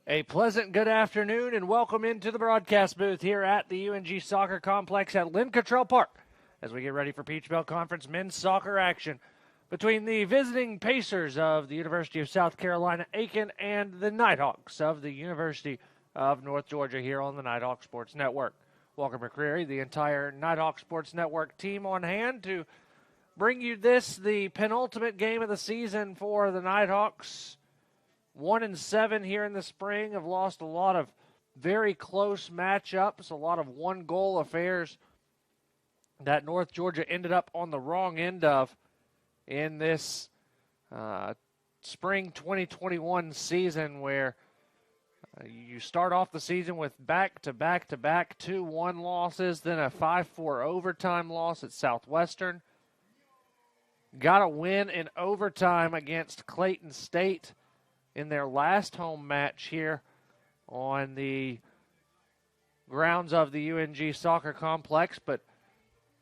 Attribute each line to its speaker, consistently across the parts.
Speaker 1: A pleasant good afternoon and welcome into the broadcast booth here at the UNG Soccer Complex at Lynn Cottrell Park as we get ready for Peach Belt Conference men's soccer action between the visiting Pacers of the University of South Carolina Aiken and the Nighthawks of the University of North Georgia here on the Nighthawk Sports Network. Walker McCreary, the entire Nighthawk Sports Network team on hand to bring you this, the penultimate game of the season for the Nighthawks. 1-7 here in the spring, have lost a lot of very close matchups, a lot of one-goal affairs that North Georgia ended up on the wrong end of in this spring 2021 season, where you start off the season with back-to-back 2-1 losses, then a 5-4 overtime loss at Southwestern. Got a win in overtime against Clayton State in their last home match here on the grounds of the UNG Soccer Complex, but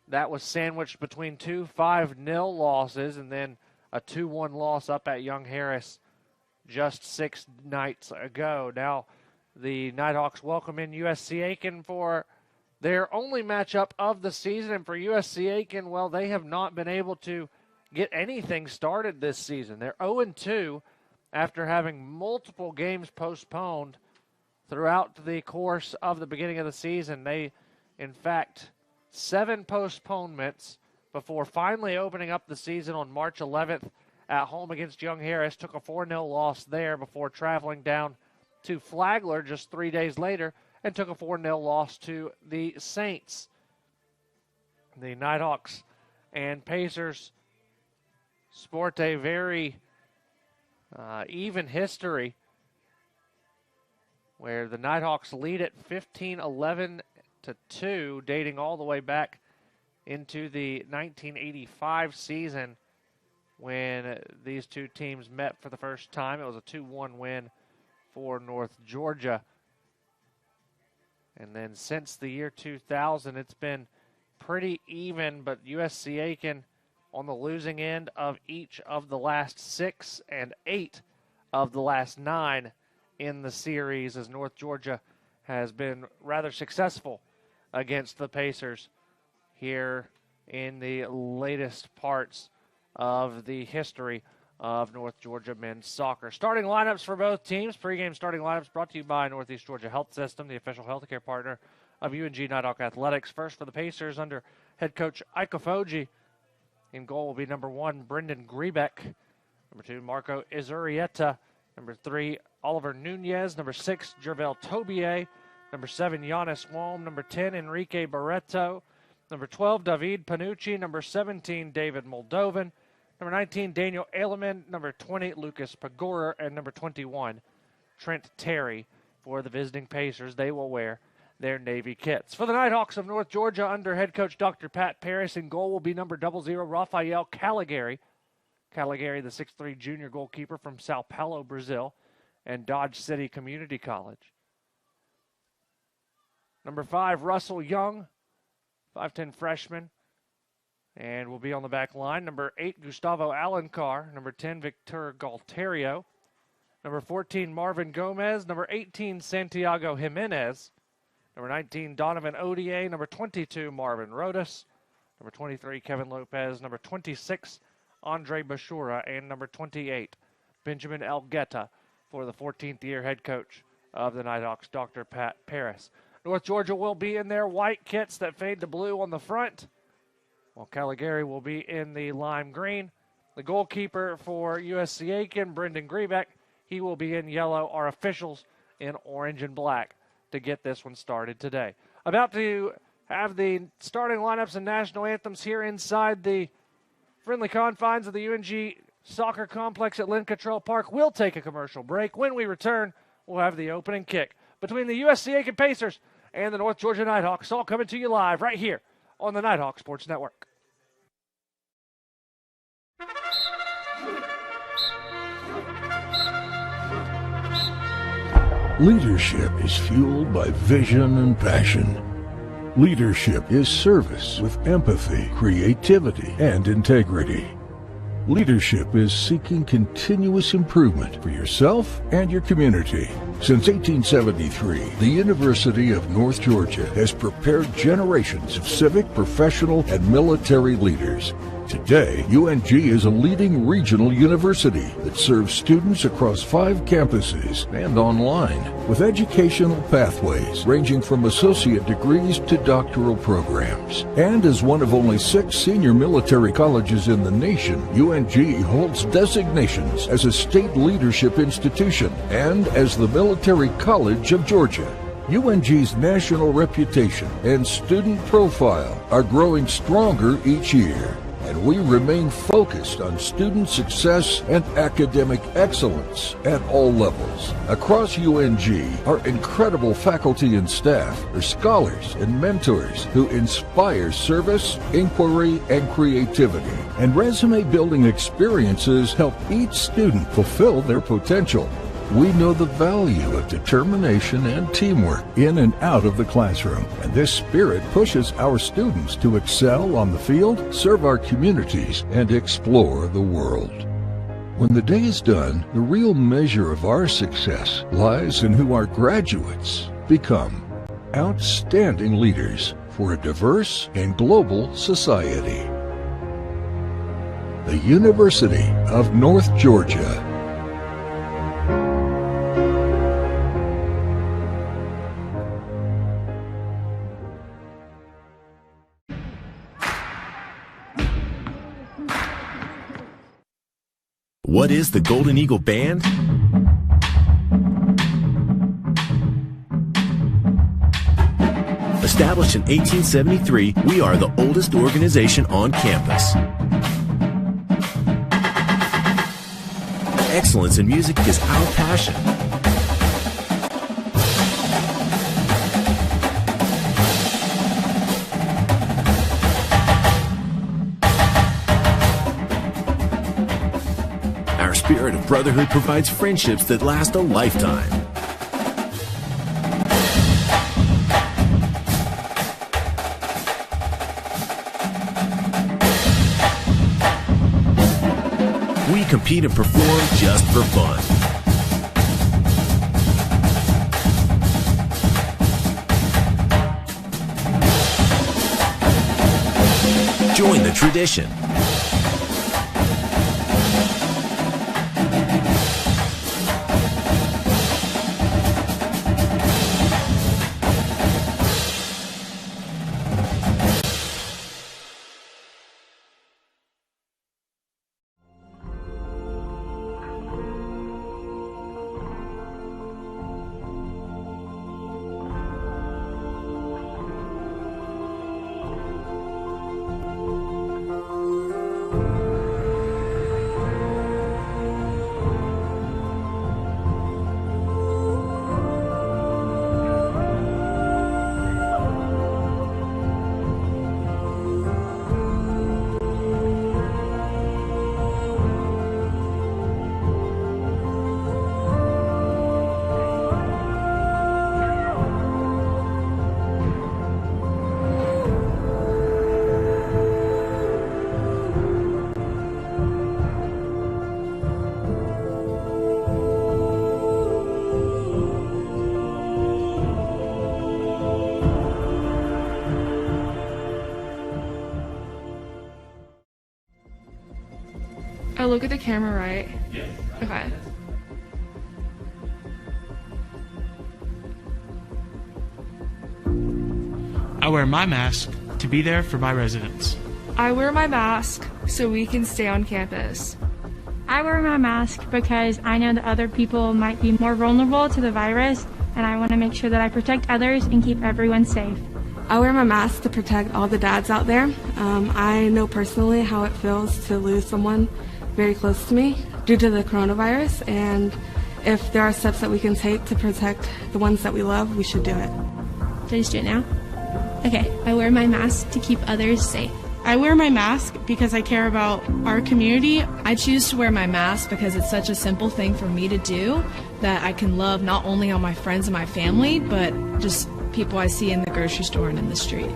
Speaker 1: that was sandwiched between two 5-0 losses and then a 2-1 loss up at Young Harris just 6 nights ago. Now the Nighthawks welcome in USC Aiken for their only matchup of the season, and for USC Aiken, well, they have not been able to get anything started this season. They're 0-2 after having multiple games postponed throughout the course of the beginning of the season. They, in fact, 7 postponements before finally opening up the season on March 11th at home against Young Harris. Took a 4-0 loss there before traveling down to Flagler just 3 days later and took a 4-0 loss to the Saints. The Nighthawks and Pacers sport a very even history, where the Nighthawks lead at 15-11-2, dating all the way back into the 1985 season when these two teams met for the first time. It was a 2-1 win for North Georgia. And then since the year 2000, it's been pretty even, but USC Aiken on the losing end of each of the last 6 and 8 of the last 9 in the series, as North Georgia has been rather successful against the Pacers here in the latest parts of the history of North Georgia men's soccer. Starting lineups for both teams. Pre-game starting lineups brought to you by Northeast Georgia Health System, the official healthcare partner of UNG Nighthawk Athletics. First for the Pacers under head coach Ike Foji. In goal will be number 1, Brendan Grebeck. Number 2, Marco Izurieta. Number 3, Oliver Nunez. Number 6, Jervel Tobier. Number 7, Giannis Walm. Number 10, Enrique Barreto. Number 12, David Panucci. Number 17, David Moldovan. Number 19, Daniel Aileman. Number 20, Lucas Pagorer. And number 21, Trent Terry. For the visiting Pacers, they will wear their Navy kits. For the Nighthawks of North Georgia, under head coach Dr. Pat Paris, in goal will be number 00, Rafael Caligari. Caligari, the 6'3" junior goalkeeper from Sao Paulo, Brazil, and Dodge City Community College. Number 5, Russell Young, 5'10" freshman, and will be on the back line. Number 8, Gustavo Alencar. Number 10, Victor Galterio. Number 14, Marvin Gomez. Number 18, Santiago Jimenez. Number 19, Donovan Odier. Number 22, Marvin Rodas. Number 23, Kevin Lopez. Number 26, Andre Bashura. And number 28, Benjamin Elgueta, for the 14th-year head coach of the Nighthawks, Dr. Pat Paris. North Georgia will be in their white kits that fade to blue on the front, while Caligari will be in the lime green. The goalkeeper for USC Aiken, Brendan Grebeck, he will be in yellow. Our officials in orange and black to get this one started today. About to have the starting lineups and national anthems here inside the friendly confines of the UNG Soccer Complex at Lynn Cottrell Park. We'll take a commercial break. When we return, we'll have the opening kick between the USC Aiken Pacers and the North Georgia Nighthawks, all coming to you live right here on the Nighthawk Sports Network.
Speaker 2: Leadership is fueled by vision and passion. Leadership is service with empathy, creativity, and integrity. Leadership is seeking continuous improvement for yourself and your community. Since 1873, the University of North Georgia has prepared generations of civic, professional, and military leaders. Today, UNG is a leading regional university that serves students across 5 campuses and online, with educational pathways ranging from associate degrees to doctoral programs. And as one of only 6 senior military colleges in the nation, UNG holds designations as a state leadership institution and as the Military College of Georgia. UNG's national reputation and student profile are growing stronger each year, and we remain focused on student success and academic excellence at all levels. Across UNG, our incredible faculty and staff are scholars and mentors who inspire service, inquiry, and creativity. And resume-building experiences help each student fulfill their potential. We know the value of determination and teamwork in and out of the classroom, and this spirit pushes our students to excel on the field, serve our communities, and explore the world. When the day is done, the real measure of our success lies in who our graduates become. Outstanding leaders for a diverse and global society. The University of North Georgia.
Speaker 3: What is the Golden Eagle Band? Established in 1873, we are the oldest organization on campus. Excellence in music is our passion. Our spirit of brotherhood provides friendships that last a lifetime. We compete and perform just for fun. Join the tradition.
Speaker 4: Oh, look at the camera, right?
Speaker 5: Yeah.
Speaker 4: Okay.
Speaker 5: I wear my mask to be there for my residents.
Speaker 4: I wear my mask so we can stay on campus.
Speaker 6: I wear my mask because I know that other people might be more vulnerable to the virus, and I want to make sure that I protect others and keep everyone safe.
Speaker 7: I wear my mask to protect all the dads out there. I know personally how it feels to lose someone very close to me due to the coronavirus, and if there are steps that we can take to protect the ones that we love, we should do it.
Speaker 8: Should I just do it now? Okay, I wear my mask to keep others safe.
Speaker 9: I wear my mask because I care about our community.
Speaker 10: I choose to wear my mask because it's such a simple thing for me to do that I can love not only on my friends and my family, but just people I see in the grocery store and in the street.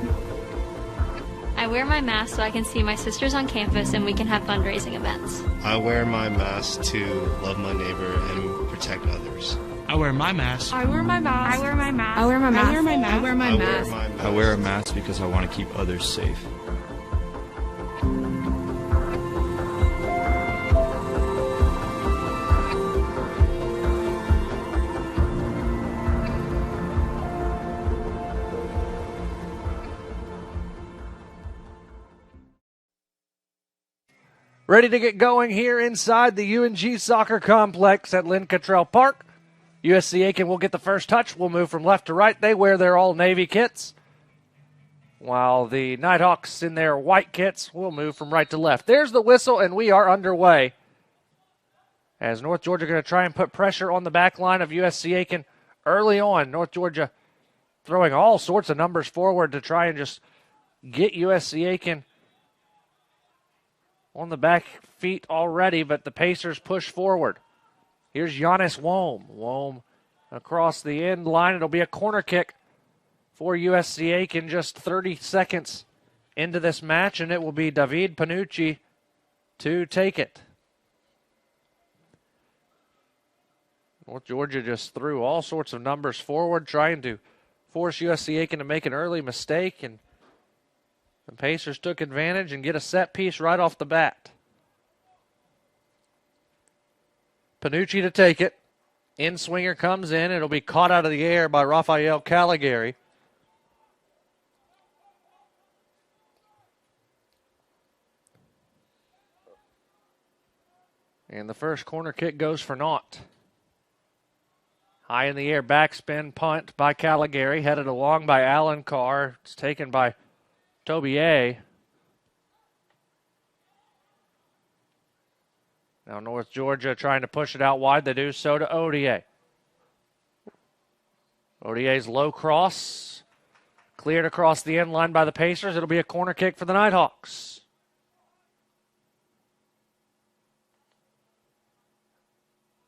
Speaker 11: I wear my mask so I can see my sisters on campus and we can have fundraising events.
Speaker 12: I wear my mask to love my neighbor and protect others.
Speaker 5: I wear my mask.
Speaker 4: I wear my mask.
Speaker 6: I wear my mask.
Speaker 7: I wear my mask.
Speaker 10: I wear my mask. I wear my mask.
Speaker 13: I wear a mask because I want to keep others safe.
Speaker 1: Ready to get going here inside the UNG soccer complex at Lynn Cottrell Park. USC Aiken will get the first touch. We'll move from left to right. They wear their all-Navy kits, while the Nighthawks in their white kits will move from right to left. There's the whistle, and we are underway. As North Georgia going to try and put pressure on the back line of USC Aiken early on. North Georgia throwing all sorts of numbers forward to try and just get USC Aiken on the back feet already, but the Pacers push forward. Here's Giannis Wome. Wome across the end line. It'll be a corner kick for USC Aiken just 30 seconds into this match, and it will be David Panucci to take it. North Georgia just threw all sorts of numbers forward, trying to force USC Aiken to make an early mistake, and the Pacers took advantage and get a set piece right off the bat. Panucci to take it. In-swinger comes in. It'll be caught out of the air by Rafael Caligari. And the first corner kick goes for naught. High in the air, backspin punt by Caligari, headed along by Alan Carr. It's taken by Tobier. Now North Georgia trying to push it out wide. They do so to Odier. Odier's low cross. Cleared across the end line by the Pacers. It'll be a corner kick for the Nighthawks.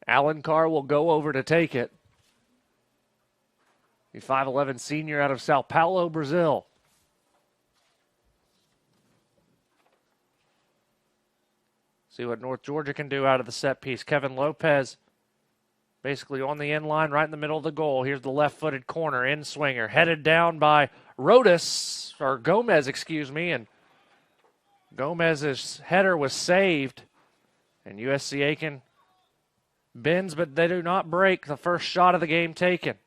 Speaker 1: Alan Carr will go over to take it. The 5'11 senior out of Sao Paulo, Brazil. See what North Georgia can do out of the set piece. Kevin Lopez basically on the end line right in the middle of the goal. Here's the left-footed corner, in-swinger, headed down by Gomez, and Gomez's header was saved. And USC Aiken bends, but they do not break. The first shot of the game taken.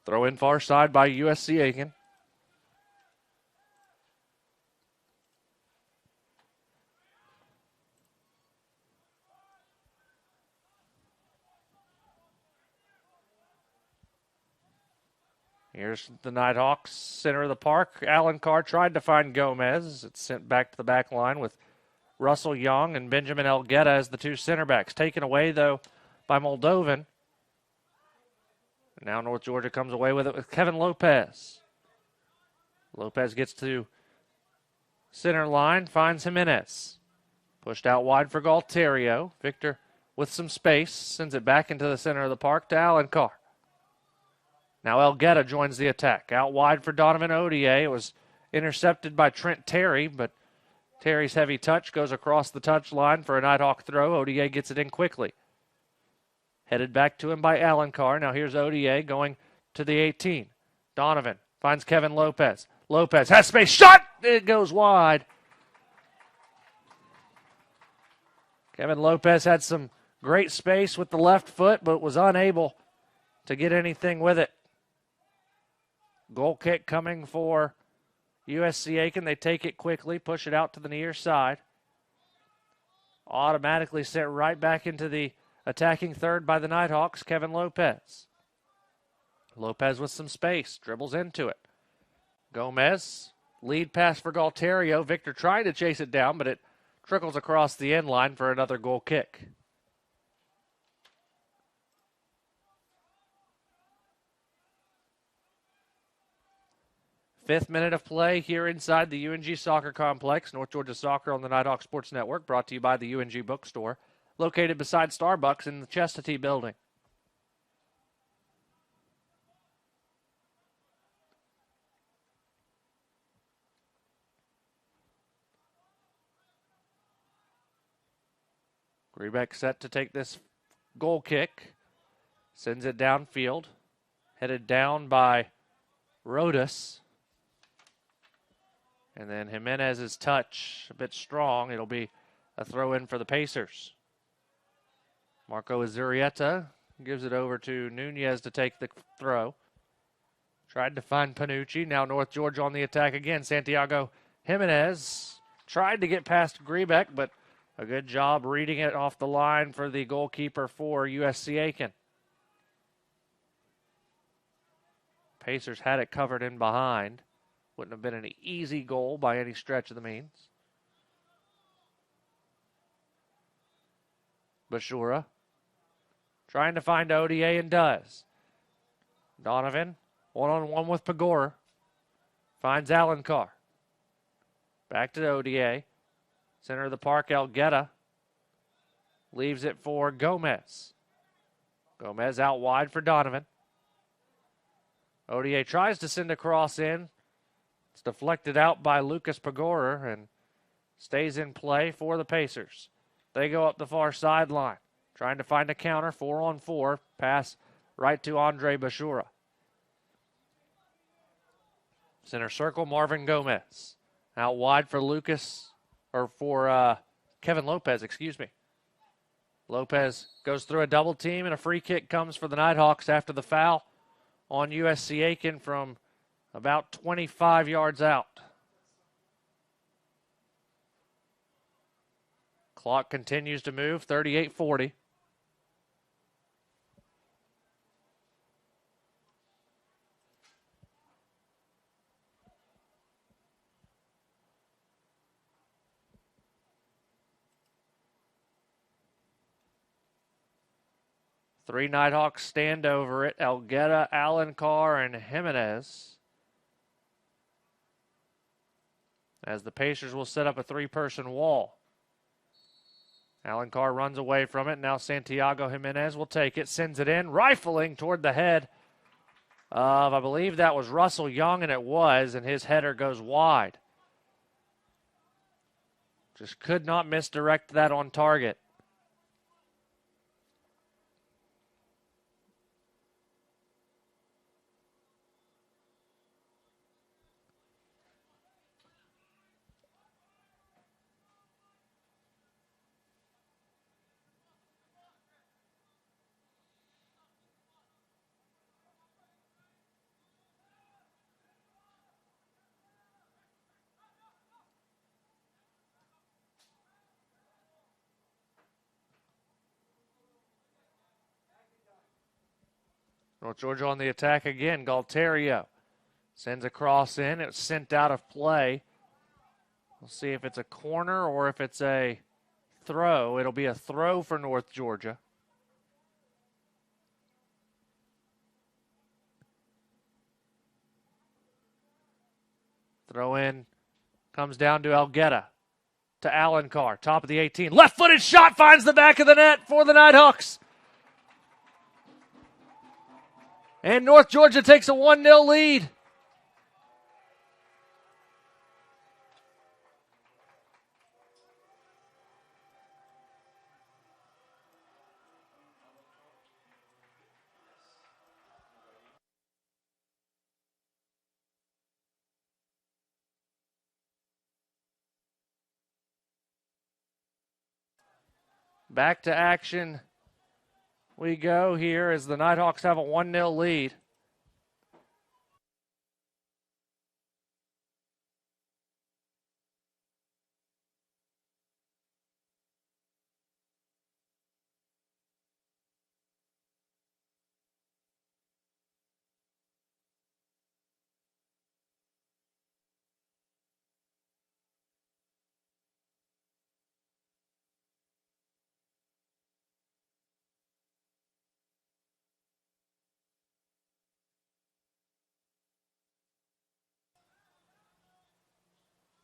Speaker 1: Throw in far side by USC Aiken. Here's the Nighthawks, center of the park. Alan Carr tried to find Gomez. It's sent back to the back line with Russell Young and Benjamin Elgueta as the two center backs. Taken away, though, by Moldovan. Now North Georgia comes away with it with Kevin Lopez. Lopez gets to center line, finds Jimenez. Pushed out wide for Galterio. Victor with some space, sends it back into the center of the park to Alan Carr. Now Elgueta joins the attack. Out wide for Donovan Odier. It was intercepted by Trent Terry, but Terry's heavy touch goes across the touch line for a Nighthawk throw. Odier gets it in quickly. Headed back to him by Alan Carr. Now here's Odier going to the 18. Donovan finds Kevin Lopez. Lopez has space. Shot! It goes wide. Kevin Lopez had some great space with the left foot, but was unable to get anything with it. Goal kick coming for USC Aiken. They take it quickly, push it out to the near side. Automatically sent right back into the attacking third by the Nighthawks, Kevin Lopez. Lopez with some space, dribbles into it. Gomez, lead pass for Galterio. Victor trying to chase it down, but it trickles across the end line for another goal kick. Fifth minute of play here inside the UNG Soccer Complex. North Georgia Soccer on the Nighthawk Sports Network, brought to you by the UNG Bookstore, located beside Starbucks in the Chestatee building. Grebeck set to take this goal kick. Sends it downfield. Headed down by Rodas. And then Jimenez's touch, a bit strong. It'll be a throw in for the Pacers. Marco Azurieta gives it over to Nunez to take the throw. Tried to find Panucci. Now North Georgia on the attack again. Santiago Jimenez tried to get past Grebeck, but a good job reading it off the line for the goalkeeper for USC Aiken. Pacers had it covered in behind. Wouldn't have been an easy goal by any stretch of the means. Bashura trying to find ODA and does. Donovan one-on-one with Pagora. Finds Alencar. Back to ODA. Center of the park, Elgueta. Leaves it for Gomez. Gomez out wide for Donovan. ODA tries to send a cross in. It's deflected out by Lucas Pagora and stays in play for the Pacers. They go up the far sideline, trying to find a counter, 4-on-4. Pass right to Andre Bashura. Center circle, Marvin Gomez. Out wide for Kevin Lopez, excuse me. Lopez goes through a double team, and a free kick comes for the Nighthawks after the foul on USC Aiken from about 25 yards out. Clock continues to move, 38-40. Three Nighthawks stand over it. Elgueta, Alencar, and Jimenez. As the Pacers will set up a three-person wall. Alencar runs away from it. Now Santiago Jimenez will take it, sends it in, rifling toward the head of, I believe that was Russell Young, and it was, and his header goes wide. Just could not misdirect that on target. North Georgia on the attack again. Galterio sends a cross in. It's sent out of play. We'll see if it's a corner or if it's a throw. It'll be a throw for North Georgia. Throw in comes down to Elgueta, to Alencar, top of the 18. Left-footed shot finds the back of the net for the Nighthawks. And North Georgia takes a 1-0 lead. Back to action we go here as the Nighthawks have a 1-0 lead.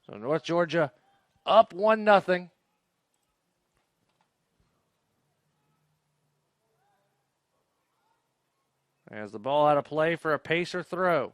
Speaker 1: So North Georgia up 1-0. As the ball out of play for a Pacer throw.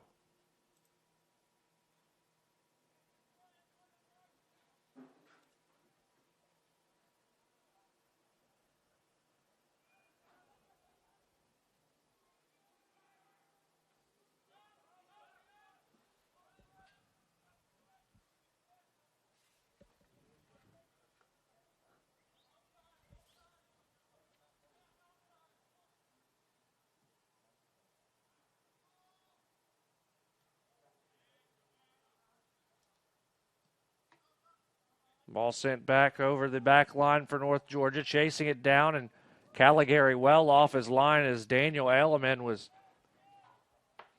Speaker 1: Ball sent back over the back line for North Georgia, chasing it down, and Caligari well off his line as Daniel Elliman was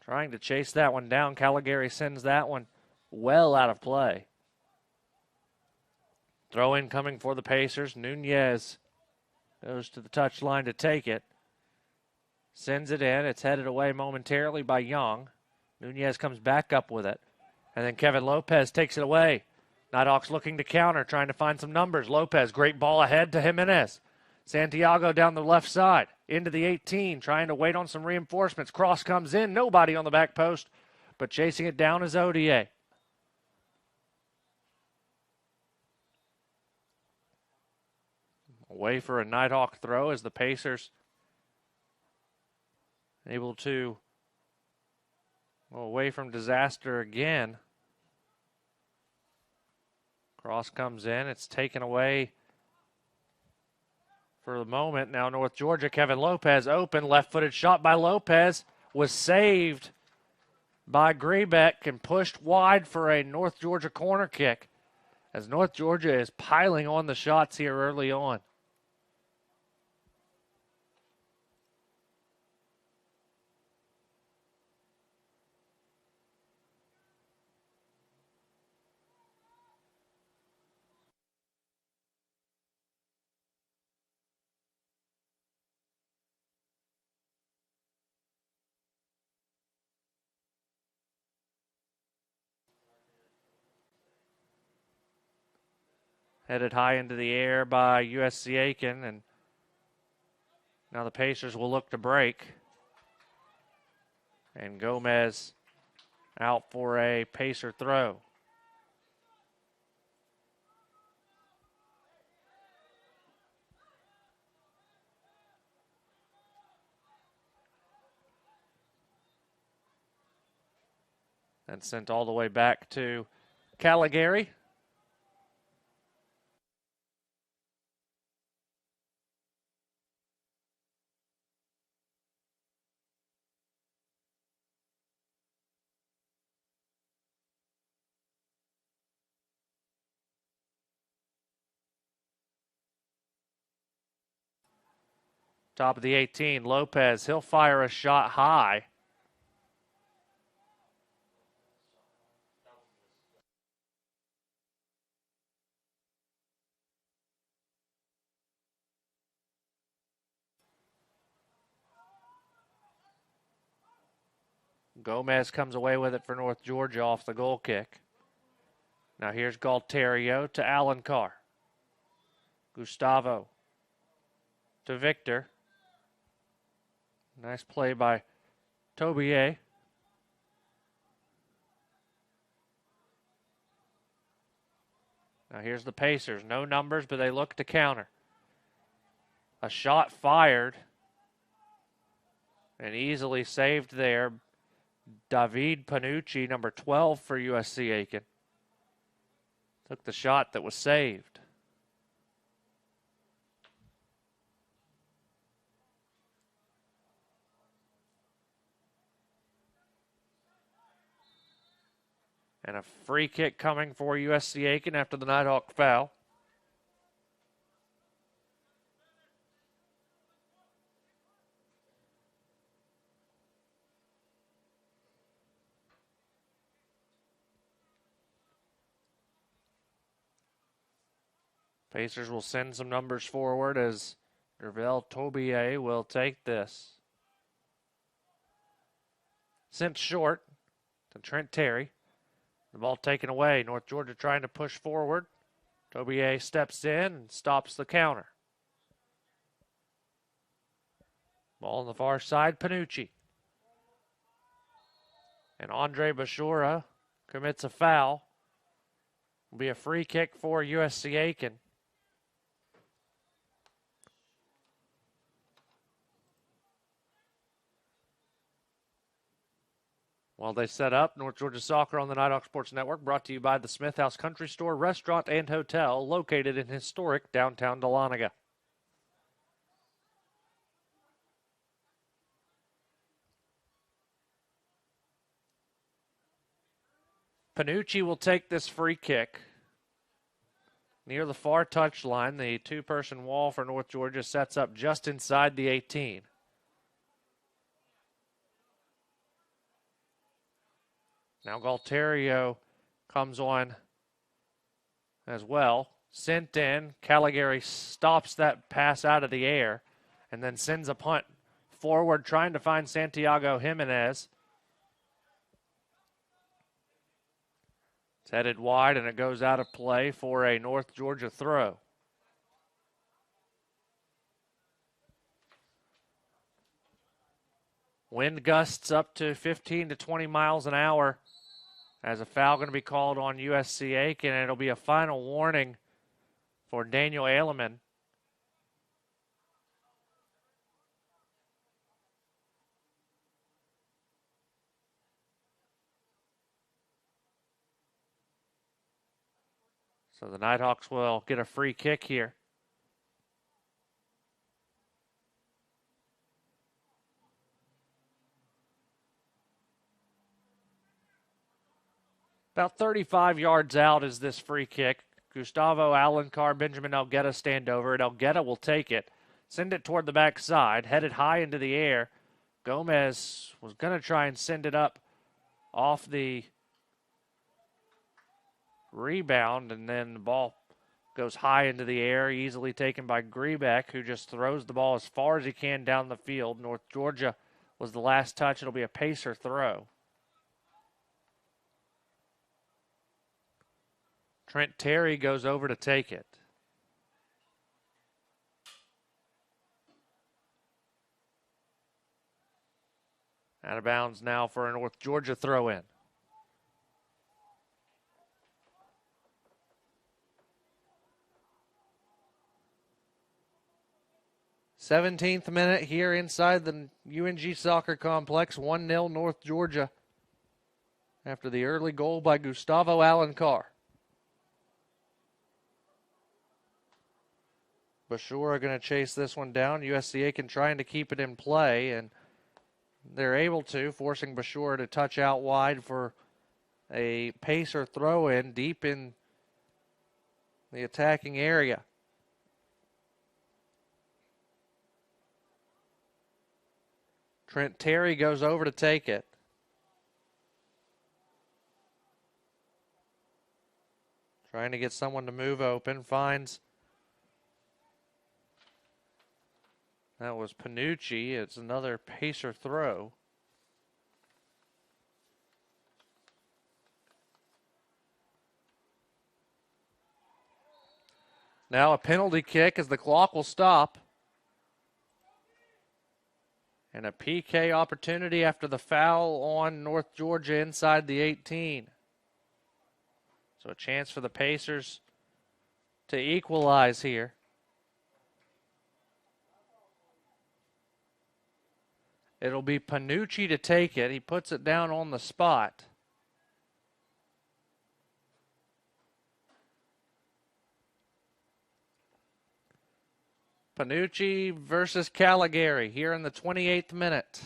Speaker 1: trying to chase that one down. Caligari sends that one well out of play. Throw in coming for the Pacers. Nunez goes to the touchline to take it. Sends it in. It's headed away momentarily by Young. Nunez comes back up with it. And then Kevin Lopez takes it away. Nighthawks looking to counter, trying to find some numbers. Lopez, great ball ahead to Jimenez. Santiago down the left side, into the 18, trying to wait on some reinforcements. Cross comes in, nobody on the back post, but chasing it down is ODA. Away for a Nighthawk throw as the Pacers able to away from disaster again. Cross comes in. It's taken away for the moment. Now North Georgia, Kevin Lopez open. Left-footed shot by Lopez was saved by Grebeck and pushed wide for a North Georgia corner kick as North Georgia is piling on the shots here early on. Headed high into the air by USC Aiken, and now the Pacers will look to break. And Gomez out for a Pacer throw. And sent all the way back to Caligari. Top of the 18, Lopez, he'll fire a shot high. Gomez comes away with it for North Georgia off the goal kick. Now here's Galterio to Alencar. Gustavo to Victor. Nice play by Tobier. Now here's the Pacers. No numbers, but they look to counter. A shot fired and easily saved there. David Panucci, number 12 for USC Aiken, took the shot that was saved. And a free kick coming for USC Aiken after the Nighthawk foul. Pacers will send some numbers forward as Dervell Tobier will take this. Sent short to Trent Terry. The ball taken away. North Georgia trying to push forward. Tobier steps in and stops the counter. Ball on the far side, Panucci. And Andre Bashura commits a foul. Will be a free kick for USC Aiken. While they set up, North Georgia Soccer on the Nighthawk Sports Network, brought to you by the Smith House Country Store, Restaurant, and Hotel, located in historic downtown Dahlonega. Panucci will take this free kick. Near the far touchline, the two-person wall for North Georgia sets up just inside the 18. Now Galterio comes on as well. Sent in. Caligari stops that pass out of the air and then sends a punt forward trying to find Santiago Jimenez. It's headed wide and it goes out of play for a North Georgia throw. Wind gusts up to 15 to 20 miles an hour. As a foul going to be called on USC Aiken, and it'll be a final warning for Daniel Aileman. So the Nighthawks will get a free kick here. About 35 yards out is this free kick. Gustavo Alencar, Benjamin Elgueta stand over it. Elgueta will take it, send it toward the backside, headed high into the air. Gomez was going to try and send it up off the rebound, and then the ball goes high into the air, easily taken by Grebeck, who just throws the ball as far as he can down the field. North Georgia was the last touch. It'll be a Pacer throw. Trent Terry goes over to take it. Out of bounds now for a North Georgia throw-in. Seventeenth minute here inside the UNG Soccer Complex. 1-0 North Georgia after the early goal by Gustavo Alencar. Bashura going to chase this one down. USC Aiken trying to keep it in play, and they're able to, forcing Bashura to touch out wide for a Pacer throw-in deep in the attacking area. Trent Terry goes over to take it. Trying to get someone to move open, finds. That was Panucci. It's another Pacer throw. Now a penalty kick as the clock will stop. And a PK opportunity after the foul on North Georgia inside the 18. So a chance for the Pacers to equalize here. It'll be Panucci to take it. He puts it down on the spot. Panucci versus Caligari here in the 28th minute.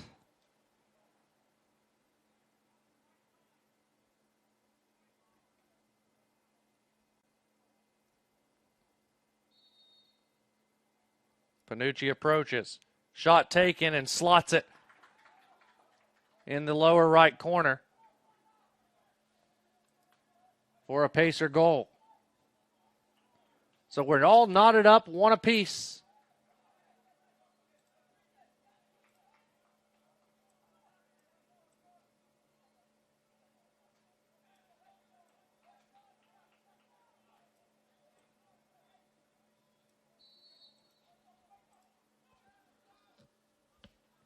Speaker 1: Panucci approaches. Shot taken and slots it in the lower right corner for a Pacer goal. So we're all knotted up, one apiece.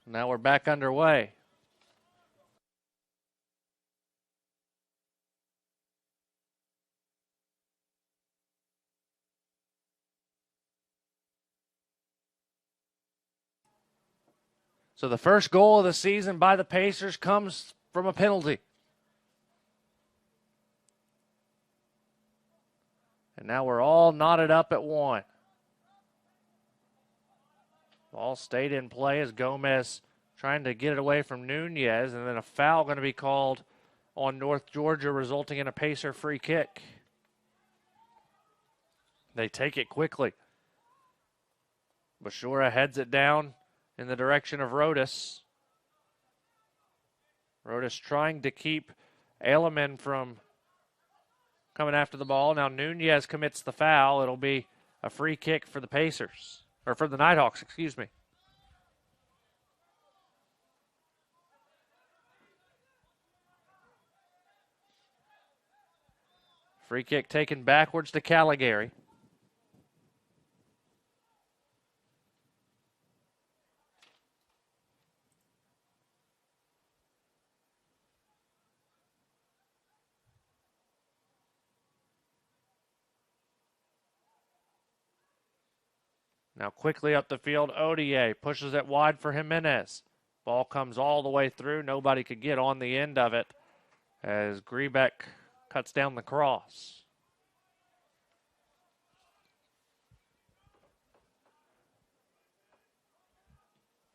Speaker 1: Now we're back underway. So the first goal of the season by the Pacers comes from a penalty. And now we're all knotted up at 1. Ball stayed in play as Gomez trying to get it away from Nunez, and then a foul going to be called on North Georgia, resulting in a Pacer free kick. They take it quickly. Bashura heads it down in the direction of Rodas. Rodas trying to keep Aileman from coming after the ball. Now Nunez commits the foul. It'll be a free kick for the Pacers. Or for the Nighthawks, excuse me. Free kick taken backwards to Caligari. Now quickly up the field, Odier pushes it wide for Jimenez. Ball comes all the way through. Nobody could get on the end of it as Grebeck cuts down the cross.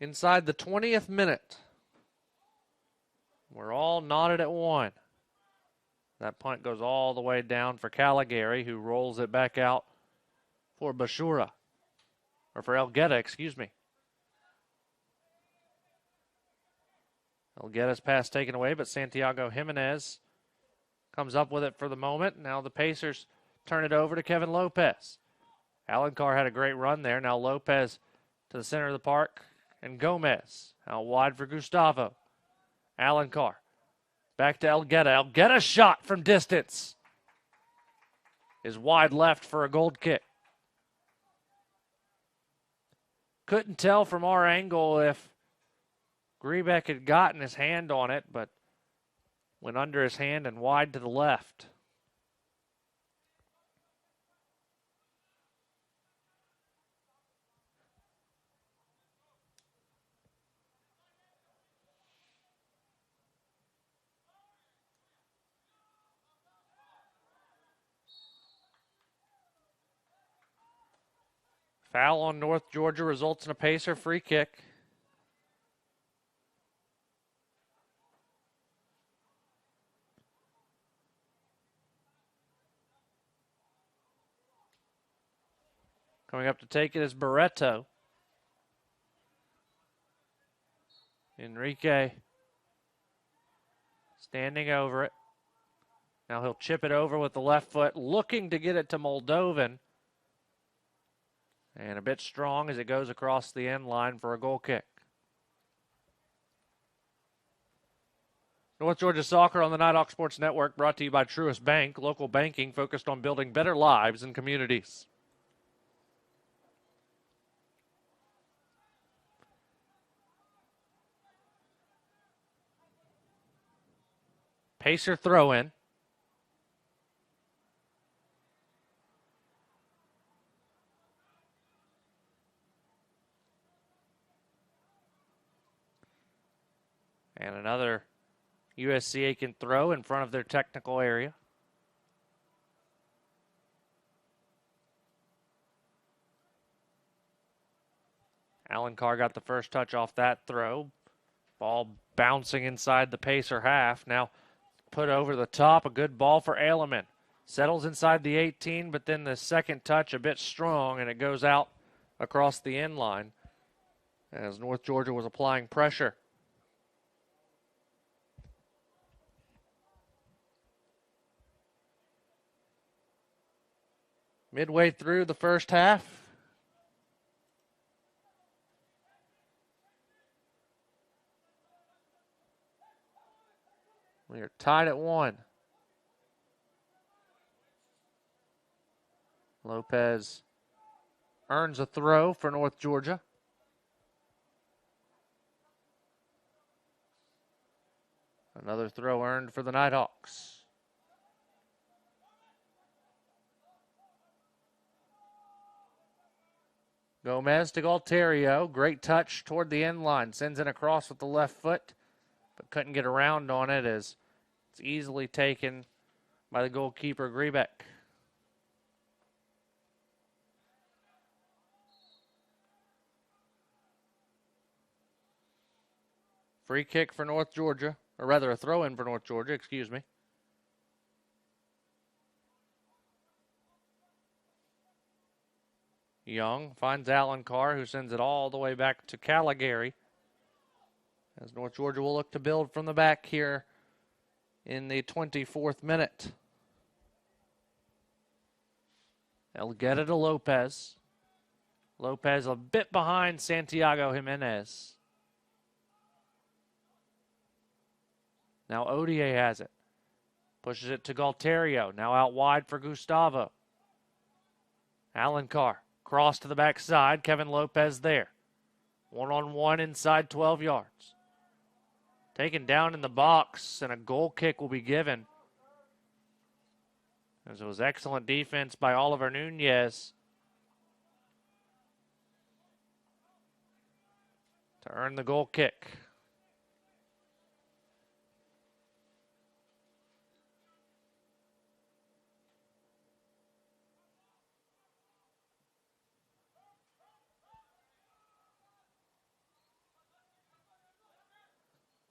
Speaker 1: Inside the 20th minute, we're all knotted at 1. That punt goes all the way down for Caligari, who rolls it back out for Bashura. Or for Elgueta, excuse me. Elgueta's pass taken away, but Santiago Jimenez comes up with it for the moment. Now the Pacers turn it over to Kevin Lopez. Alencar had a great run there. Now Lopez to the center of the park. And Gomez out wide for Gustavo. Alencar back to Elgueta. Elgueta's shot from distance is wide left for a gold kick. Couldn't tell from our angle if Grebeck had gotten his hand on it, but went under his hand and wide to the left. Foul on North Georgia results in a Pacer free kick. Coming up to take it is Barreto. Enrique standing over it. Now he'll chip it over with the left foot, looking to get it to Moldovan. And a bit strong as it goes across the end line for a goal kick. North Georgia Soccer on the Nighthawk Sports Network, brought to you by Truist Bank, local banking focused on building better lives and communities. Pacer throw-in. And another USC Aiken throw in front of their technical area. Alencar got the first touch off that throw. Ball bouncing inside the Pacer half. Now put over the top. A good ball for Aileman. Settles inside the 18, but then the second touch a bit strong, and it goes out across the end line as North Georgia was applying pressure. Midway through the first half. We are tied at 1. Lopez earns a throw for North Georgia. Another throw earned for the Nighthawks. Gomez to Galterio. Great touch toward the end line. Sends it across with the left foot, but couldn't get around on it as it's easily taken by the goalkeeper, Grebeck. Free kick for North Georgia, or rather a throw-in for North Georgia, excuse me. Young finds Allen Carr, who sends it all the way back to Caligari. As North Georgia will look to build from the back here in the 24th minute. They'll get it to Lopez. Lopez a bit behind Santiago Jimenez. Now Odier has it. Pushes it to Galterio. Now out wide for Gustavo. Allen Carr. Cross to the backside. Kevin Lopez there. One-on-one inside 12 yards. Taken down in the box, and a goal kick will be given. As it was excellent defense by Oliver Nunez to earn the goal kick.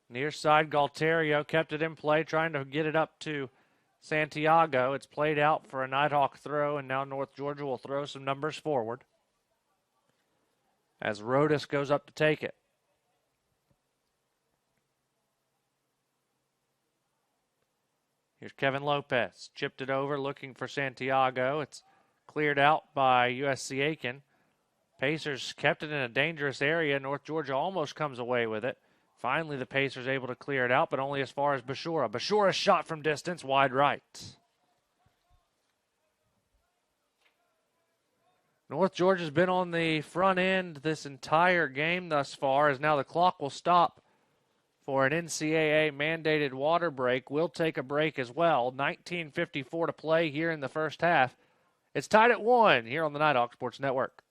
Speaker 1: Near side, Galterio kept it in play, trying to get it up to Santiago. It's played out for a Nighthawk throw, and now North Georgia will throw some numbers forward as Rodas goes up to take it. Here's Kevin Lopez. Chipped it over, looking for Santiago. It's cleared out by USC Aiken. Pacers kept it in a dangerous area. North Georgia almost comes away with it. Finally, the Pacers able to clear it out, but only as far as Bashura. Bashura shot from distance, wide right. North Georgia's been on the front end this entire game thus far, as now the clock will stop for an NCAA-mandated water break. We'll take a break as well. 19:54 to play here in the first half. It's tied at 1 here on the Nighthawk Sports Network.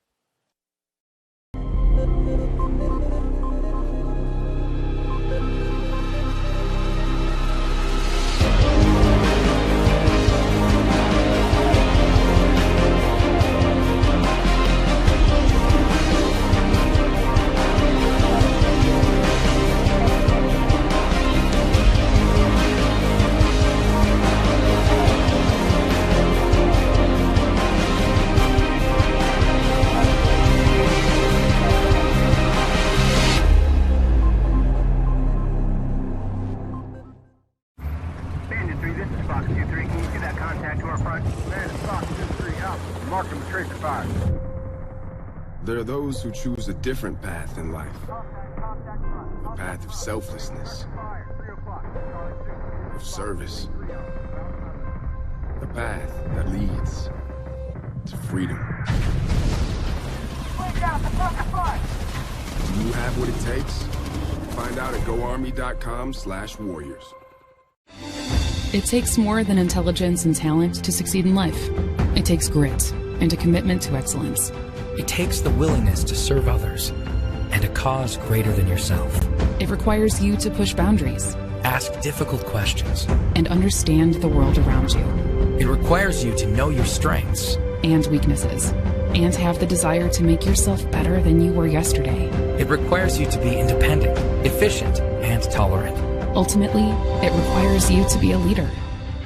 Speaker 14: There are those who choose a different path in life. A path of selflessness, of service. A path that leads to freedom. Do you have what it takes? Find out at goarmy.com/warriors.
Speaker 15: It takes more than intelligence and talent to succeed in life. It takes grit and a commitment to excellence.
Speaker 16: It takes the willingness to serve others and a cause greater than yourself.
Speaker 15: It requires you to push boundaries,
Speaker 16: ask difficult questions,
Speaker 15: and understand the world around you.
Speaker 16: It requires you to know your strengths
Speaker 15: and weaknesses, and have the desire to make yourself better than you were yesterday.
Speaker 16: It requires you to be independent, efficient, and tolerant.
Speaker 15: Ultimately, it requires you to be a leader.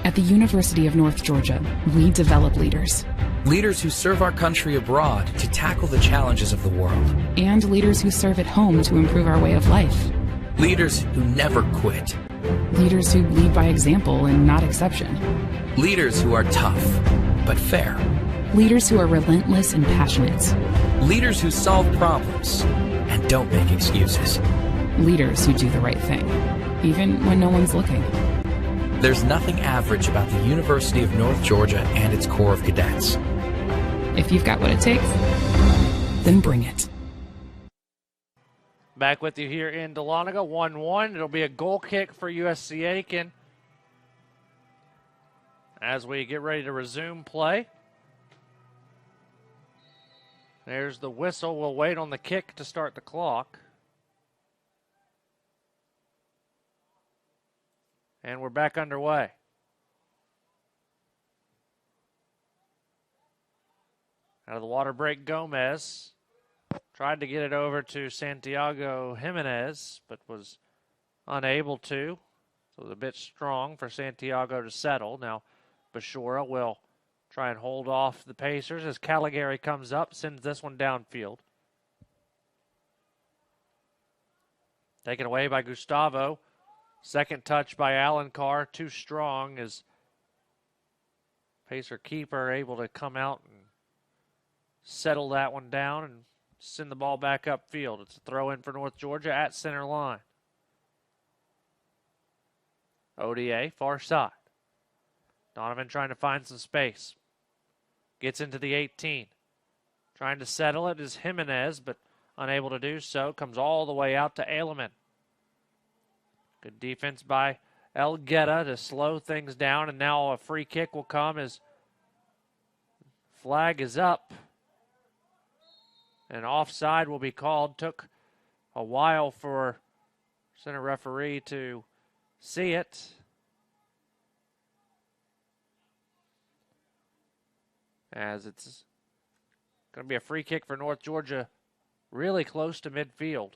Speaker 15: At the University of North Georgia, we develop leaders.
Speaker 16: Leaders who serve our country abroad to tackle the challenges of the world.
Speaker 15: And leaders who serve at home to improve our way of life.
Speaker 16: Leaders who never quit.
Speaker 15: Leaders who lead by example and not exception.
Speaker 16: Leaders who are tough, but fair.
Speaker 15: Leaders who are relentless and passionate.
Speaker 16: Leaders who solve problems and don't make excuses.
Speaker 15: Leaders who do the right thing, even when no one's looking.
Speaker 16: There's nothing average about the University of North Georgia and its Corps of Cadets.
Speaker 15: If you've got what it takes, then bring it.
Speaker 1: Back with you here in Dahlonega, 1-1. It'll be a goal kick for USC Aiken as we get ready to resume play. There's the whistle. We'll wait on the kick to start the clock. And we're back underway. Out of the water break, Gomez tried to get it over to Santiago Jimenez, but was unable to. So it was a bit strong for Santiago to settle. Now, Bashora will try and hold off the Pacers as Caligari comes up, sends this one downfield. Taken away by Gustavo. Second touch by Alencar, too strong as Pacer keeper able to come out and settle that one down and send the ball back upfield. It's a throw in for North Georgia at center line. ODA, far side. Donovan trying to find some space. Gets into the 18. Trying to settle it is Jimenez, but unable to do so. Comes all the way out to Aileman. Good defense by Elgueta to slow things down, and now a free kick will come as flag is up. And offside will be called. Took a while for center referee to see it. As it's going to be a free kick for North Georgia, really close to midfield.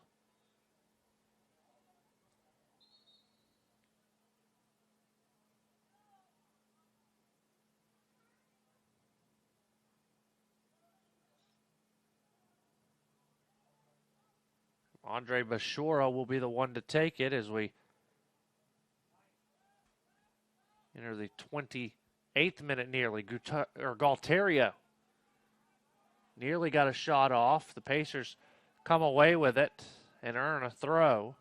Speaker 1: Andre Bashora will be the one to take it as we enter the 28th minute nearly. Galterio nearly got a shot off. The Pacers come away with it and earn a throw.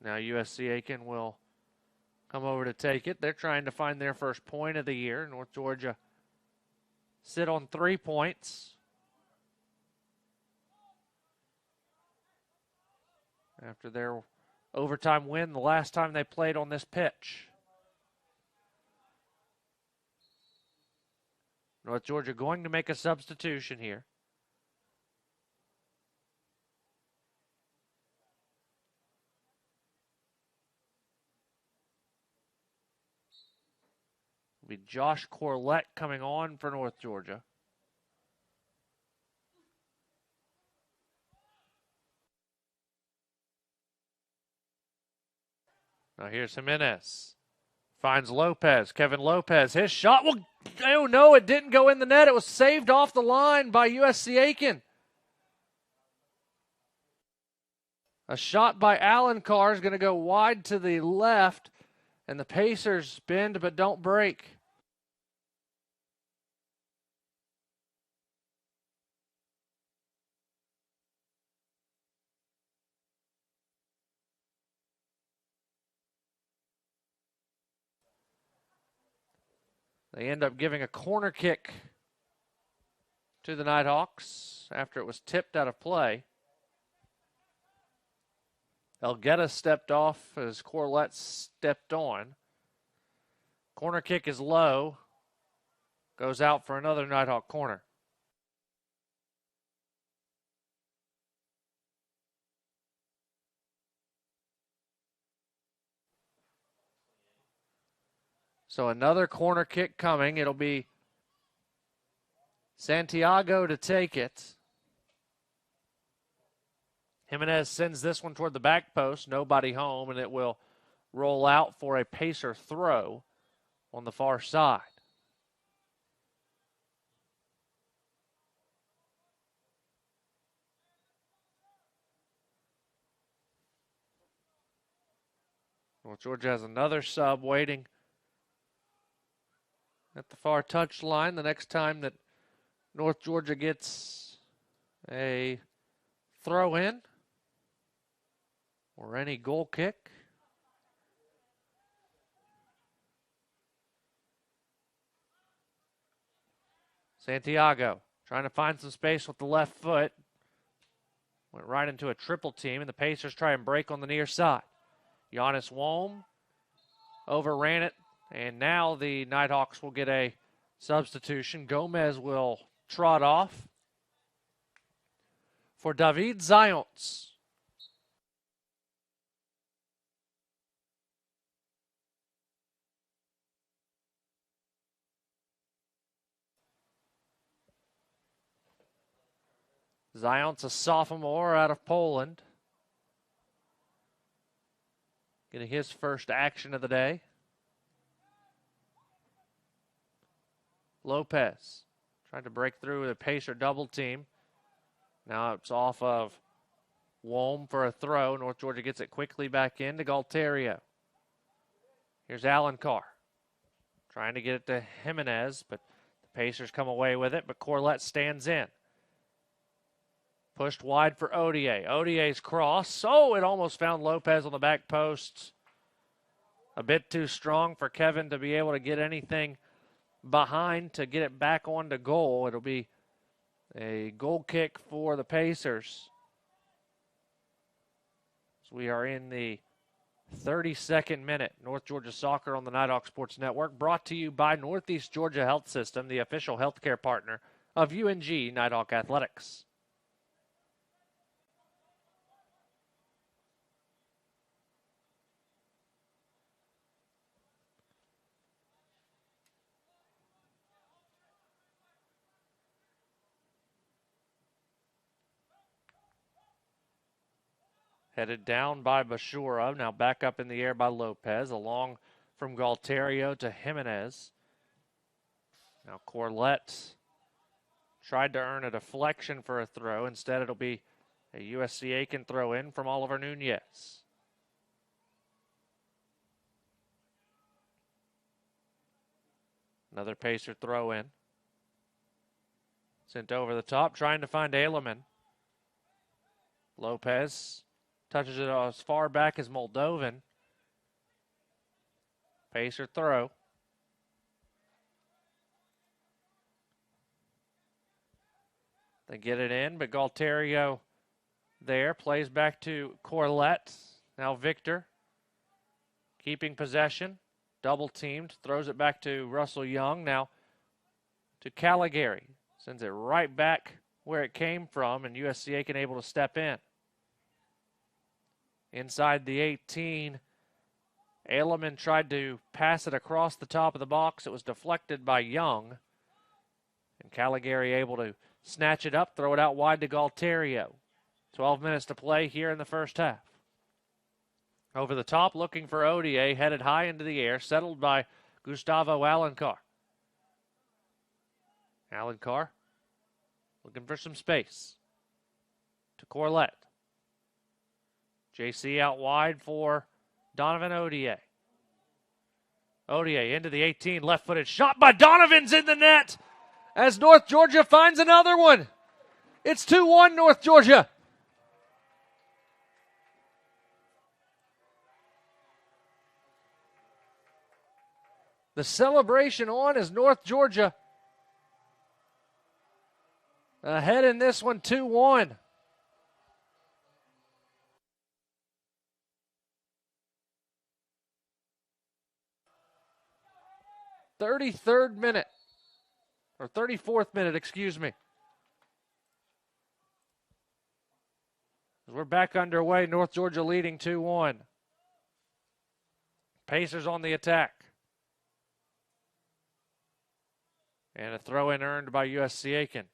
Speaker 1: Now USC Aiken will come over to take it. They're trying to find their first point of the year. North Georgia sit on 3 points. After their overtime win the last time they played on this pitch. North Georgia going to make a substitution here. It'll be Josh Corlett coming on for North Georgia. Now here's Jimenez. Finds Lopez. Kevin Lopez. His shot will... Oh, no, it didn't go in the net. It was saved off the line by USC Aiken. A shot by Alencar is going to go wide to the left, and the Pacers bend but don't break. They end up giving a corner kick to the Nighthawks after it was tipped out of play. Elgueta stepped off as Corlett stepped on. Corner kick is low. Goes out for another Nighthawk corner. So another corner kick coming. It'll be Santiago to take it. Jimenez sends this one toward the back post. Nobody home, and it will roll out for a Pacer throw on the far side. Well, Georgia has another sub waiting at the far touch line the next time that North Georgia gets a throw in or any goal kick. Santiago trying to find some space with the left foot. Went right into a triple team, and the Pacers try and break on the near side. Giannis Wom overran it, and now the Nighthawks will get a substitution. Gomez will trot off for David Zions. Zions, a sophomore out of Poland. Getting his first action of the day. Lopez trying to break through with a Pacer double team. Now it's off of Wom for a throw. North Georgia gets it quickly back in to Galterio. Here's Alan Carr trying to get it to Jimenez, but the Pacers come away with it, but Corlett stands in. Pushed wide for Odier. Odier's cross. Oh, it almost found Lopez on the back post. A bit too strong for Kevin to be able to get anything behind to get it back onto goal. It'll be a goal kick for the Pacers. So we are in the 32nd minute. North Georgia Soccer on the Nighthawk Sports Network, brought to you by Northeast Georgia Health System, the official healthcare partner of UNG Nighthawk Athletics. Headed down by Bashura. Now back up in the air by Lopez. Along from Galterio to Jimenez. Now Corlett tried to earn a deflection for a throw. Instead, it'll be a USC Aiken throw in from Oliver Nunez. Another Pacer throw in. Sent over the top, trying to find Aileman. Lopez touches it as far back as Moldovan. Pacer throw. They get it in, but Galterio there. Plays back to Corlett. Now Victor keeping possession. Double teamed. Throws it back to Russell Young. Now to Caligari. Sends it right back where it came from, and USC Aiken able to step in. Inside the 18, Aileman tried to pass it across the top of the box. It was deflected by Young. And Caligari able to snatch it up, throw it out wide to Galterio. 12 minutes to play here in the first half. Over the top, looking for Odier, headed high into the air, settled by Gustavo Alencar. Alencar looking for some space. To Corlett. JC out wide for Donovan Odier. Odier into the 18, left-footed shot by Donovan's in the net as North Georgia finds another one. It's 2-1 North Georgia. The celebration on as North Georgia ahead in this one, 2-1. Third minute, or 34th minute, excuse me. We're back underway. North Georgia leading 2-1. Pacers on the attack. And a throw-in earned by USC Aiken.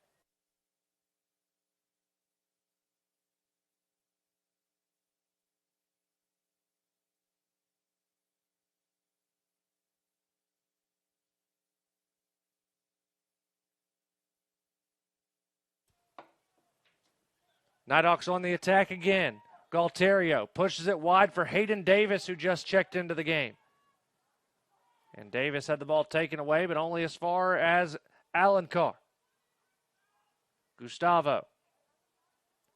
Speaker 1: Nighthawks on the attack again. Galterio pushes it wide for Hayden Davis, who just checked into the game. And Davis had the ball taken away, but only as far as Alencar. Gustavo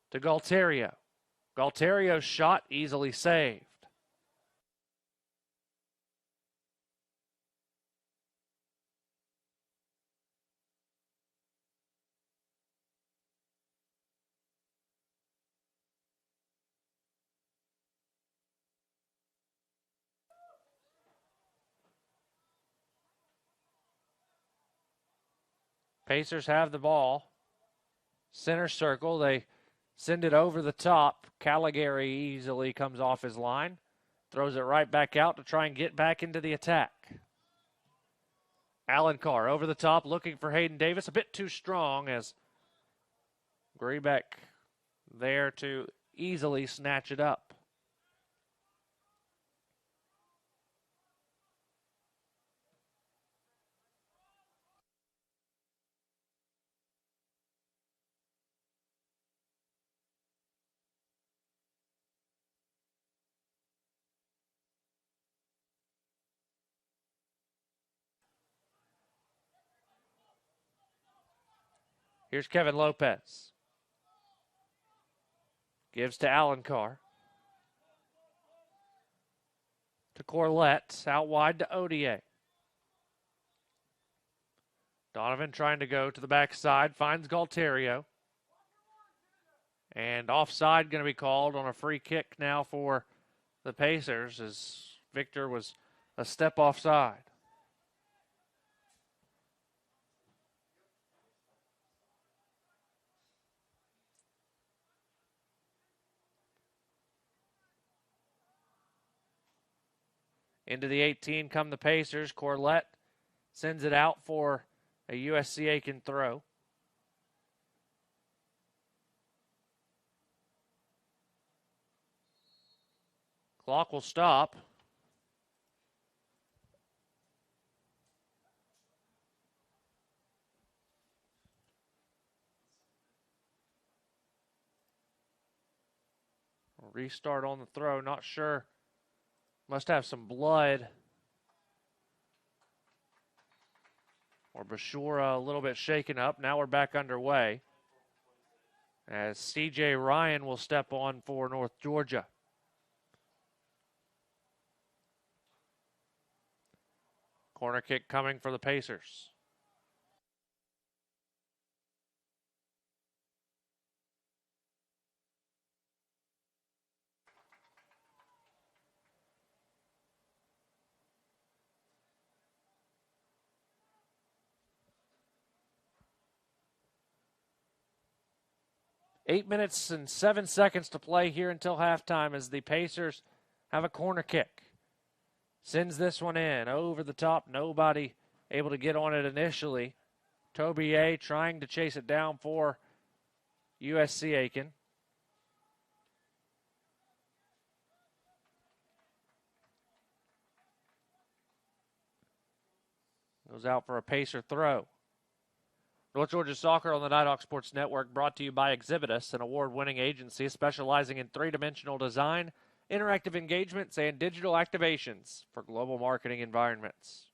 Speaker 1: to Galterio. Galterio's shot easily saved. Pacers have the ball. Center circle. They send it over the top. Caligari easily comes off his line. Throws it right back out to try and get back into the attack. Alencar over the top looking for Hayden Davis. A bit too strong as Grebeck there to easily snatch it up. Here's Kevin Lopez. Gives to Alencar. To Corlett. Out wide to Odier. Donovan trying to go to the backside. Finds Galterio. And offside going to be called on a free kick now for the Pacers as Victor was a step offside. Into the 18 come the Pacers. Corlett sends it out for a USC Aiken throw. Clock will stop. Restart on the throw. Not sure. Must have some blood. Or Bashura a little bit shaken up. Now we're back underway. As C.J. Ryan will step on for North Georgia. Corner kick coming for the Pacers. Eight minutes and 7 seconds to play here until halftime as the Pacers have a corner kick. Sends this one in over the top. Nobody able to get on it initially. Tobier trying to chase it down for USC Aiken. Goes out for a Pacer throw. North Georgia Soccer on the Nighthawk Sports Network, brought to you by Exhibitus, an award-winning agency specializing in three-dimensional design, interactive engagements, and digital activations for global marketing environments.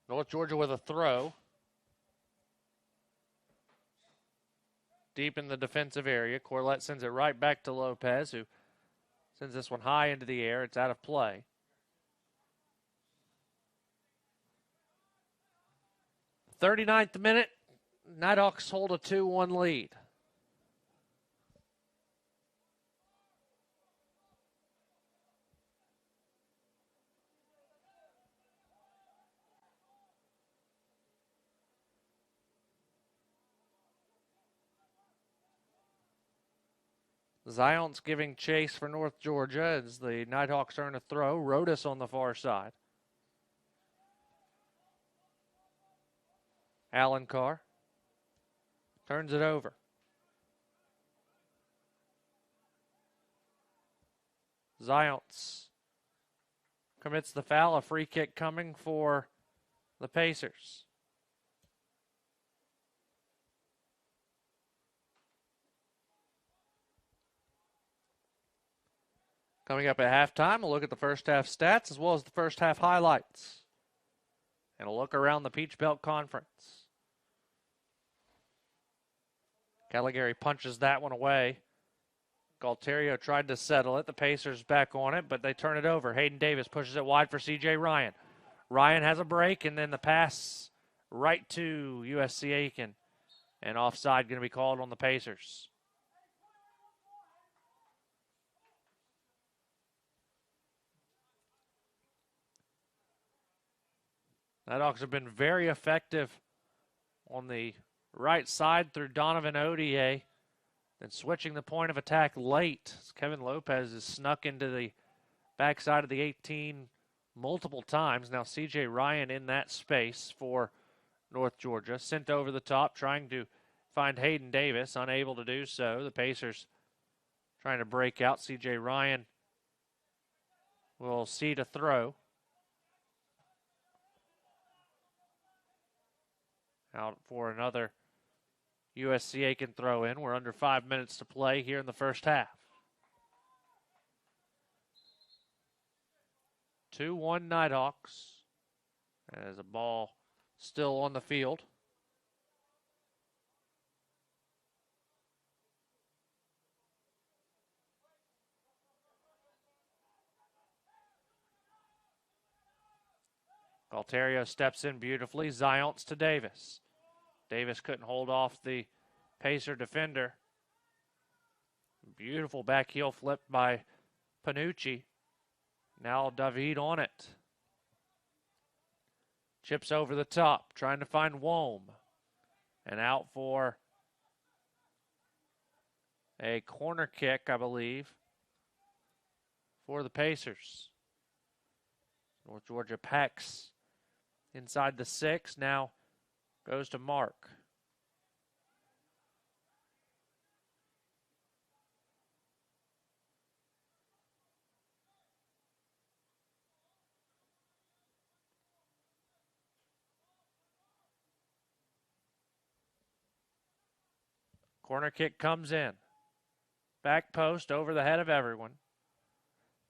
Speaker 1: North Georgia with a throw. Deep in the defensive area. Corlett sends it right back to Lopez, who sends this one high into the air. It's out of play. The 39th minute, Nighthawks hold a 2-1 lead. Zion's giving chase for North Georgia as the Nighthawks earn a throw. Rodas on the far side. Alencar turns it over. Zion's commits the foul. A free kick coming for the Pacers. Coming up at halftime, we'll look at the first half stats as well as the first half highlights. And a look around the Peach Belt Conference. Caligari punches that one away. Galterio tried to settle it. The Pacers back on it, but they turn it over. Hayden Davis pushes it wide for C.J. Ryan. Ryan has a break, and then the pass right to USC Aiken. And offside going to be called on the Pacers. Nighthawks have been very effective on the right side through Donovan Odier. Then switching the point of attack late. Kevin Lopez has snuck into the backside of the 18 multiple times. Now C.J. Ryan in that space for North Georgia. Sent over the top, trying to find Hayden Davis. Unable to do so. The Pacers trying to break out. C.J. Ryan will see to throw. Out for another USC Aiken throw in. We're under 5 minutes to play here in the first half. 2-1 Nighthawks as a ball still on the field. Galterio steps in beautifully. Zions to Davis. Davis couldn't hold off the Pacer defender. Beautiful back heel flip by Panucci. Now David on it. Chips over the top, trying to find Wome. And out for a corner kick, I believe, for the Pacers. North Georgia packs inside the 6, now goes to Mark. Corner kick comes in. Back post over the head of everyone.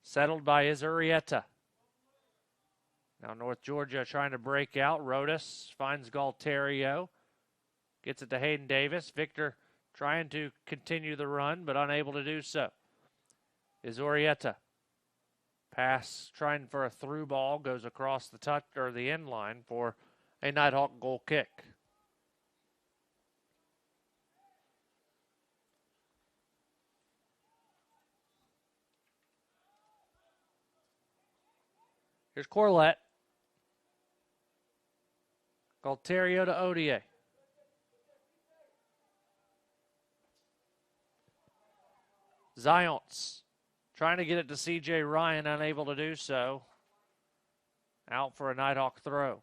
Speaker 1: Settled by Izurieta. Now North Georgia trying to break out. Rodas finds Galterio. Gets it to Hayden Davis. Victor trying to continue the run, but unable to do so. Izurieta. Pass trying for a through ball. Goes across the touch or the end line for a Nighthawk goal kick. Here's Corlett. Galterio to Odier. Zions trying to get it to C.J. Ryan, unable to do so. Out for a Nighthawk throw.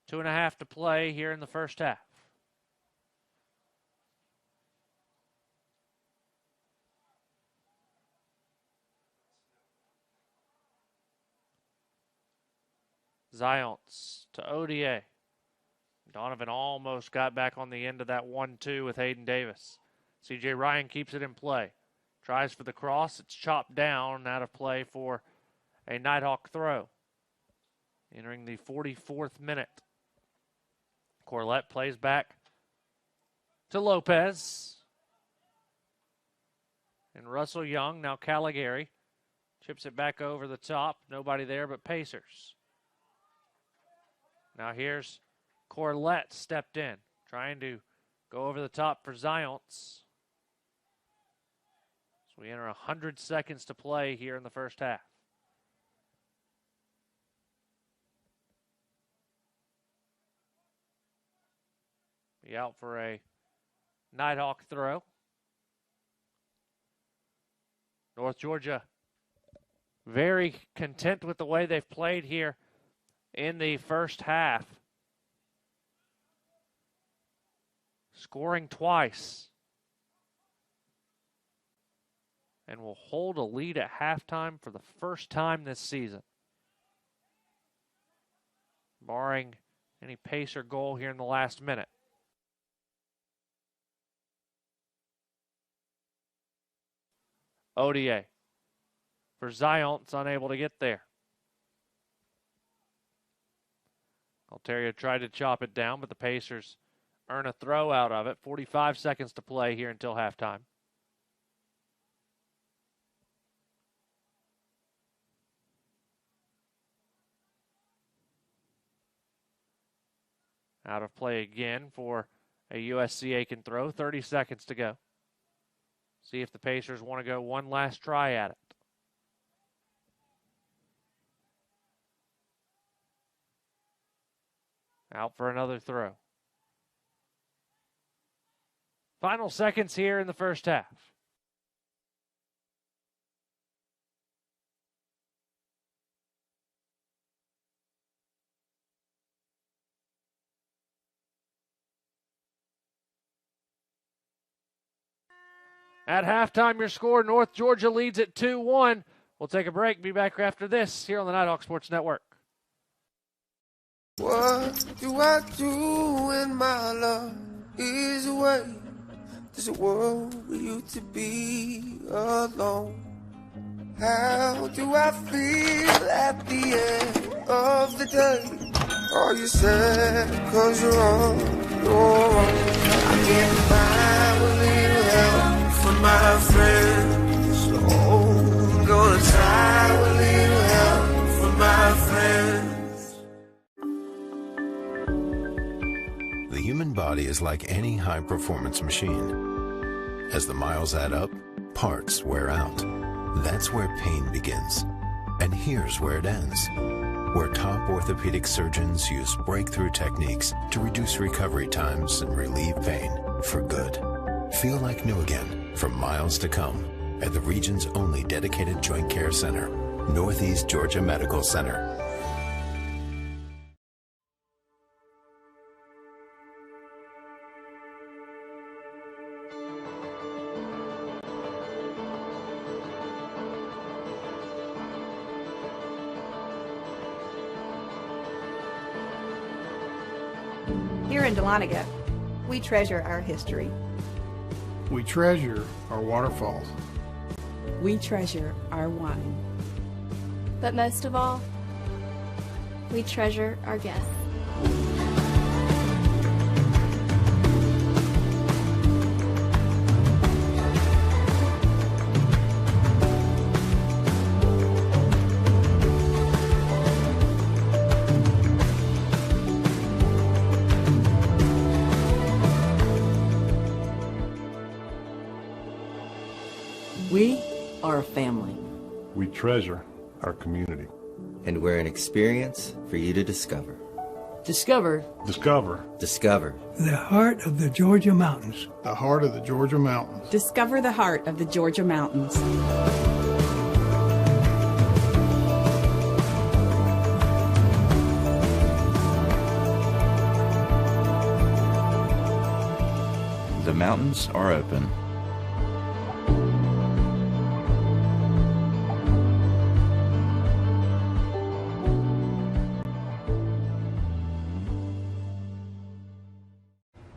Speaker 1: Two and a half to play here in the first half. Zions to Odier. Donovan almost got back on the end of that 1-2 with Hayden Davis. C.J. Ryan keeps it in play. Tries for the cross. It's chopped down, out of play for a Nighthawk throw. Entering the 44th minute. Corlett plays back to Lopez. And Russell Young, now Caligari, chips it back over the top. Nobody there but Pacers. Now here's Corlett stepped in, trying to go over the top for Zions. So we enter 100 seconds to play here in the first half. Be out for a Nighthawk throw. North Georgia very content with the way they've played here in the first half. Scoring twice. And will hold a lead at halftime for the first time this season. Barring any Pacer goal here in the last minute. Odier for Zions, unable to get there. Galterio tried to chop it down, but the Pacers earn a throw out of it. 45 seconds to play here until halftime. Out of play again for a USC Aiken throw. 30 seconds to go. See if the Pacers want to go one last try at it. Out for another throw. Final seconds here in the first half. At halftime, your score, North Georgia leads at 2-1. We'll take a break. Be back after this here on the Nighthawk Sports Network.
Speaker 17: What do I do when my love is away? Does it worry you to be alone? How do I feel at the end of the day? Are you sad cause you're on your own? I can't find a little help from my friends. Oh, I'm gonna try a little help from my friends.
Speaker 18: The human body is like any high-performance machine. As the miles add up, parts wear out. That's where pain begins. And here's where it ends. Where top orthopedic surgeons use breakthrough techniques to reduce recovery times and relieve pain for good. Feel like new again for miles to come at the region's only dedicated joint care center, Northeast Georgia Medical Center.
Speaker 19: Here in Dahlonega, we treasure our history.
Speaker 20: We treasure our waterfalls.
Speaker 21: We treasure our wine.
Speaker 11: But most of all, we treasure our guests.
Speaker 22: We are a family.
Speaker 23: We treasure our community.
Speaker 24: And we're an experience for you to discover.
Speaker 22: Discover.
Speaker 23: Discover.
Speaker 24: Discover.
Speaker 25: The heart of the Georgia mountains.
Speaker 20: The heart of the Georgia mountains.
Speaker 21: Discover the heart of the Georgia mountains.
Speaker 13: The mountains are open.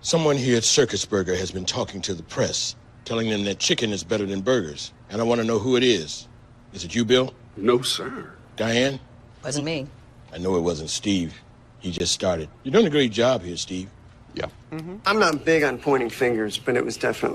Speaker 26: Someone here at Circus Burger has been talking to the press, telling them that chicken is better than burgers. And I want to know who it is. Is it you, Bill?
Speaker 14: No, sir.
Speaker 26: Diane?
Speaker 27: Wasn't me.
Speaker 26: I know it wasn't Steve. He just started. You're doing a great job here, Steve.
Speaker 14: Yeah.
Speaker 28: I'm not big on pointing fingers, but it was definitely